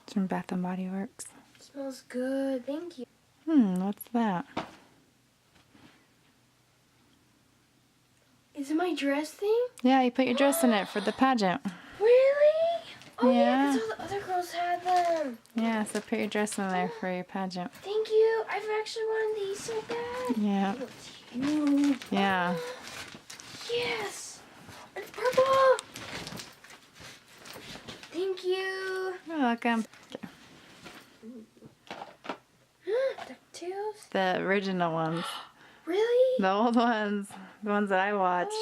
It's from Bath and Body Works. Smells good. Thank you. What's that? Is it my dress thing? Yeah, you put your dress in it for the pageant. Really? Oh yeah, Yeah. because all the other girls had them. Yeah, so put your dress in there for your pageant. Thank you. I've actually wanted these so bad. Yeah. It looks huge. Yeah. Yes. It's purple. Thank you. You're welcome. DuckTales? The original ones. Really? The old ones. The ones that I watched.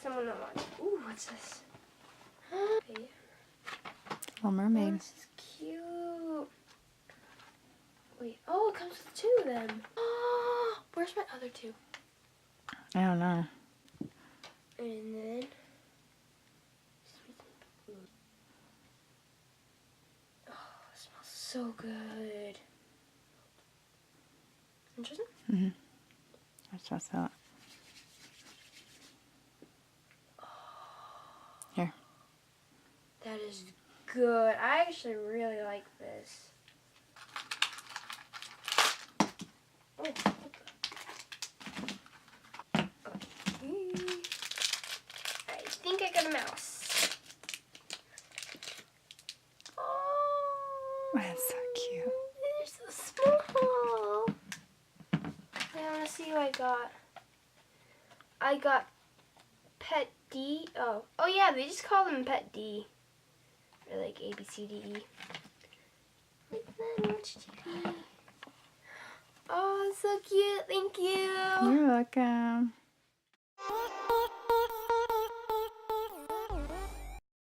Someone not watched. Ooh, what's this? Okay. Little Mermaid. This is cute. Wait. Oh, it comes with two of them. Oh, where's my other two? I don't know. And then. Oh, it smells so good. Interesting? Mm-hmm. Let's just that. Here. That is good. I actually really like this. Oh, what the? Okay. I think I got a mouse. Oh, That's so cute. they're so small. I want to see who I got. I got Pet D. Oh yeah, they just call them Pet D. Or like A, B, C, D, E. Oh, it's so cute. Thank you. You're welcome.